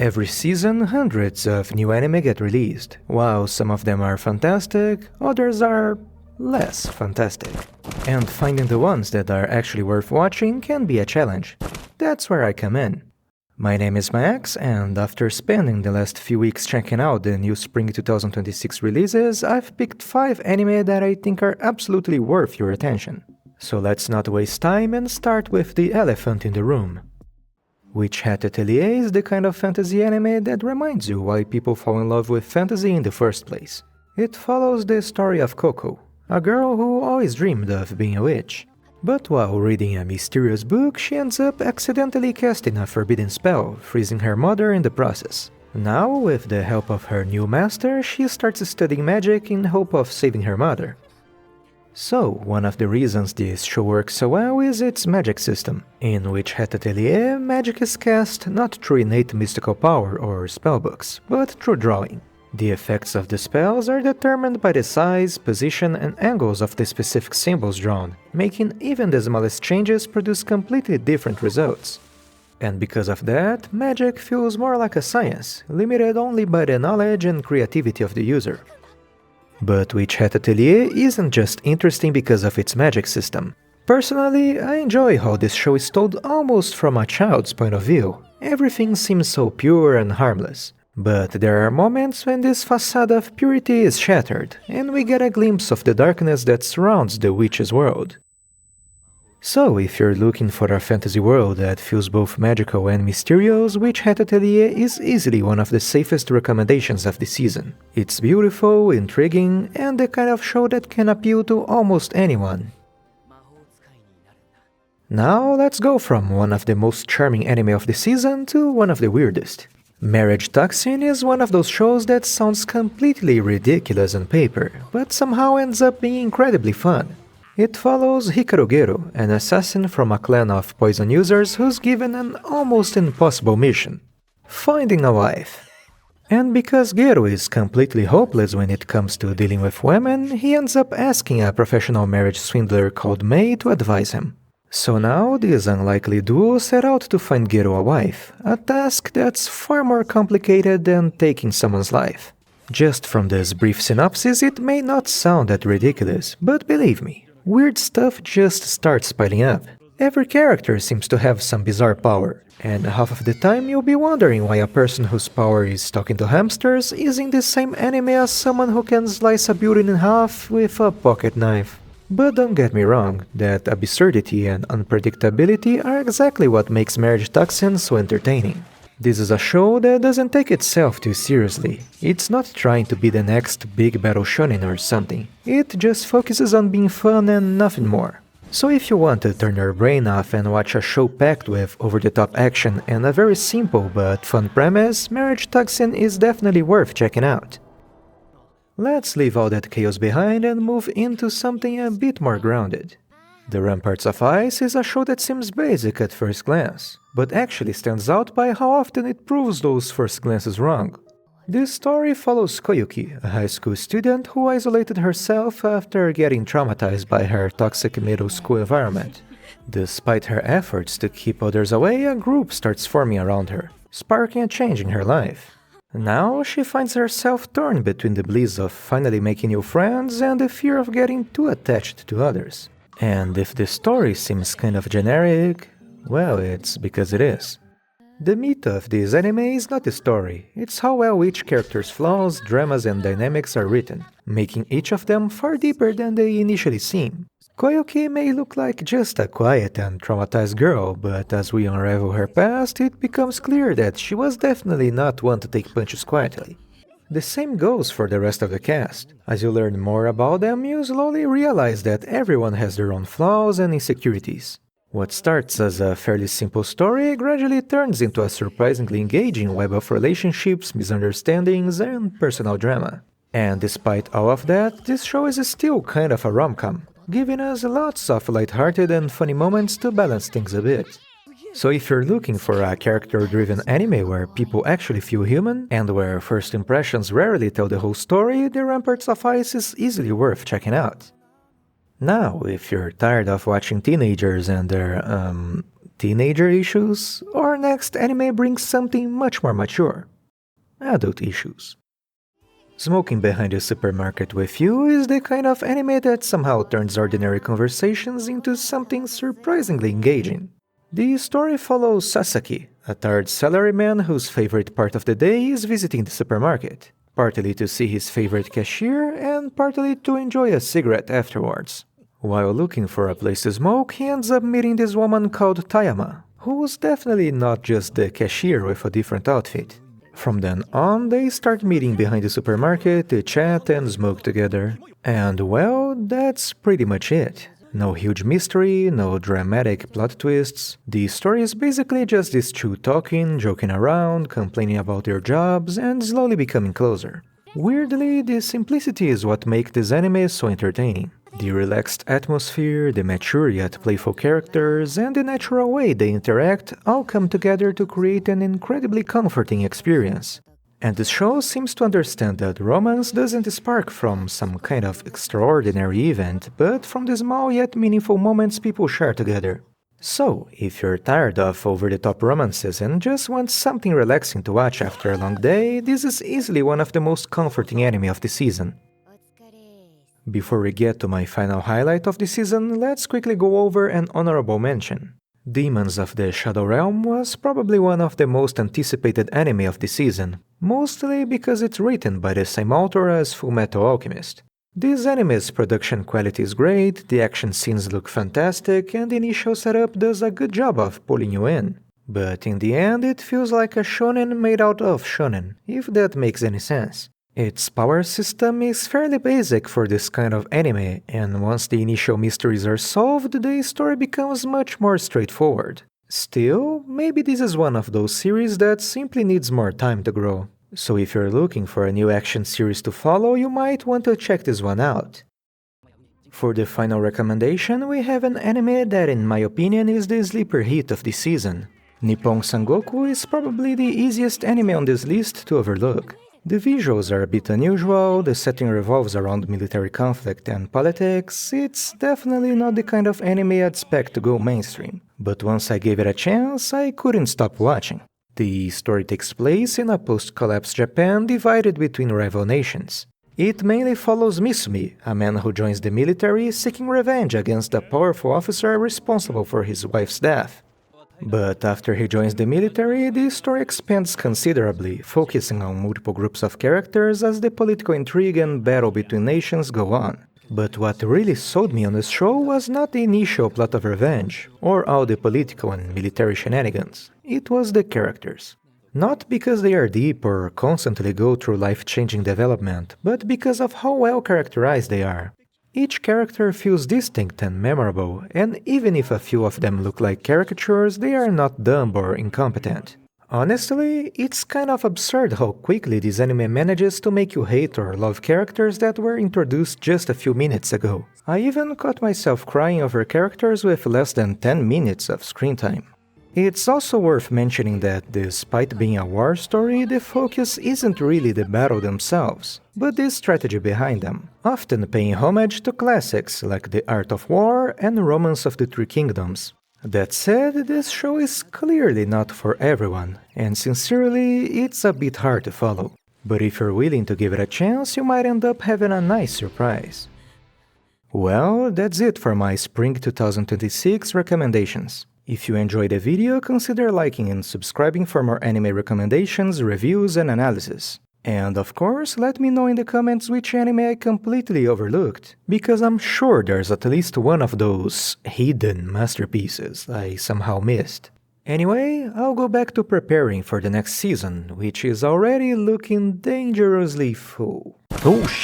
Every season, hundreds of new anime get released. While some of them are fantastic, others are less fantastic. And finding the ones that are actually worth watching can be a challenge. That's where I come in. My name is Max, and after spending the last few weeks checking out the new Spring 2026 releases, I've picked 5 anime that I think are absolutely worth your attention. So let's not waste time and start with the elephant in the room. Witch Hat Atelier is the kind of fantasy anime that reminds you why people fall in love with fantasy in the first place. It follows the story of Coco, a girl who always dreamed of being a witch. But while reading a mysterious book, she ends up accidentally casting a forbidden spell, freezing her mother in the process. Now, with the help of her new master, she starts studying magic in hope of saving her mother. So, one of the reasons this show works so well is its magic system. In Witch Hat Atelier, magic is cast not through innate mystical power or spellbooks, but through drawing. The effects of the spells are determined by the size, position, and angles of the specific symbols drawn, making even the smallest changes produce completely different results. And because of that, magic feels more like a science, limited only by the knowledge and creativity of the user. But Witch Hat Atelier isn't just interesting because of its magic system. Personally, I enjoy how this show is told almost from a child's point of view. Everything seems so pure and harmless. But there are moments when this facade of purity is shattered, and we get a glimpse of the darkness that surrounds the witch's world. So, if you're looking for a fantasy world that feels both magical and mysterious, Witch Hat Atelier is easily one of the safest recommendations of the season. It's beautiful, intriguing, and the kind of show that can appeal to almost anyone. Now, let's go from one of the most charming anime of the season to one of the weirdest. Marriage Toxin is one of those shows that sounds completely ridiculous on paper, but somehow ends up being incredibly fun. It follows Hikaru Gero, an assassin from a clan of poison users who's given an almost impossible mission: finding a wife. And because Gero is completely hopeless when it comes to dealing with women, he ends up asking a professional marriage swindler called Mei to advise him. So now this unlikely duo set out to find Gero a wife, a task that's far more complicated than taking someone's life. Just from this brief synopsis, it may not sound that ridiculous, but believe me, weird stuff just starts piling up. Every character seems to have some bizarre power, and half of the time you'll be wondering why a person whose power is talking to hamsters is in the same anime as someone who can slice a building in half with a pocket knife. But don't get me wrong, that absurdity and unpredictability are exactly what makes Marriage Toxin so entertaining. This is a show that doesn't take itself too seriously. It's not trying to be the next big battle shonen or something. It just focuses on being fun and nothing more. So if you want to turn your brain off and watch a show packed with over-the-top action and a very simple but fun premise, Marriage Toxin is definitely worth checking out. Let's leave all that chaos behind and move into something a bit more grounded. The Ramparts of Ice is a show that seems basic at first glance, but actually stands out by how often it proves those first glances wrong. This story follows Koyuki, a high school student who isolated herself after getting traumatized by her toxic middle school environment. Despite her efforts to keep others away, a group starts forming around her, sparking a change in her life. Now she finds herself torn between the bliss of finally making new friends and the fear of getting too attached to others. And if the story seems kind of generic, well, it's because it is. The meat of this anime is not the story, it's how well each character's flaws, dramas and dynamics are written, making each of them far deeper than they initially seem. Koyuki may look like just a quiet and traumatized girl, but as we unravel her past, it becomes clear that she was definitely not one to take punches quietly. The same goes for the rest of the cast. As you learn more about them, you slowly realize that everyone has their own flaws and insecurities. What starts as a fairly simple story gradually turns into a surprisingly engaging web of relationships, misunderstandings, and personal drama. And despite all of that, this show is still kind of a rom-com, giving us lots of lighthearted and funny moments to balance things a bit. So if you're looking for a character-driven anime where people actually feel human, and where first impressions rarely tell the whole story, The Ramparts of Ice is easily worth checking out. Now, if you're tired of watching teenagers and their, Teenager issues? Or next anime brings something much more mature? Adult issues. Smoking behind a supermarket with you is the kind of anime that somehow turns ordinary conversations into something surprisingly engaging. The story follows Sasaki, a tired salaryman whose favorite part of the day is visiting the supermarket, partly to see his favorite cashier and partly to enjoy a cigarette afterwards. While looking for a place to smoke, he ends up meeting this woman called Tayama, who was definitely not just the cashier with a different outfit. From then on, they start meeting behind the supermarket to chat and smoke together. And well, that's pretty much it. No huge mystery, no dramatic plot twists. The story is basically just these two talking, joking around, complaining about their jobs, and slowly becoming closer. Weirdly, the simplicity is what makes this anime so entertaining. The relaxed atmosphere, the mature yet playful characters, and the natural way they interact all come together to create an incredibly comforting experience. And the show seems to understand that romance doesn't spark from some kind of extraordinary event, but from the small yet meaningful moments people share together. So, if you're tired of over-the-top romances and just want something relaxing to watch after a long day, this is easily one of the most comforting anime of the season. Before we get to my final highlight of the season, let's quickly go over an honorable mention. Demons of the Shadow Realm was probably one of the most anticipated anime of the season, mostly because it's written by the same author as Fullmetal Alchemist. This anime's production quality is great, the action scenes look fantastic, and the initial setup does a good job of pulling you in. But in the end, it feels like a shonen made out of shonen, if that makes any sense. Its power system is fairly basic for this kind of anime, and once the initial mysteries are solved, the story becomes much more straightforward. Still, maybe this is one of those series that simply needs more time to grow. So if you're looking for a new action series to follow, you might want to check this one out. For the final recommendation, we have an anime that in my opinion is the sleeper hit of the season. Nippon Sangoku is probably the easiest anime on this list to overlook. The visuals are a bit unusual, the setting revolves around military conflict and politics. It's definitely not the kind of anime I'd expect to go mainstream. But once I gave it a chance, I couldn't stop watching. The story takes place in a post-collapse Japan divided between rival nations. It mainly follows Misumi, a man who joins the military seeking revenge against a powerful officer responsible for his wife's death. But after he joins the military, the story expands considerably, focusing on multiple groups of characters as the political intrigue and battle between nations go on. But what really sold me on this show was not the initial plot of revenge, or all the political and military shenanigans. It was the characters. Not because they are deep or constantly go through life-changing development, but because of how well characterized they are. Each character feels distinct and memorable, and even if a few of them look like caricatures, they are not dumb or incompetent. Honestly, it's kind of absurd how quickly this anime manages to make you hate or love characters that were introduced just a few minutes ago. I even caught myself crying over characters with less than 10 minutes of screen time. It's also worth mentioning that despite being a war story, the focus isn't really the battle themselves, but the strategy behind them, often paying homage to classics like The Art of War and Romance of the Three Kingdoms. That said, this show is clearly not for everyone, and sincerely, it's a bit hard to follow. But if you're willing to give it a chance, you might end up having a nice surprise. Well, that's it for my Spring 2026 recommendations. If you enjoyed the video, consider liking and subscribing for more anime recommendations, reviews, and analysis. And of course, let me know in the comments which anime I completely overlooked, because I'm sure there's at least one of those hidden masterpieces I somehow missed. Anyway, I'll go back to preparing for the next season, which is already looking dangerously full. Oh shit!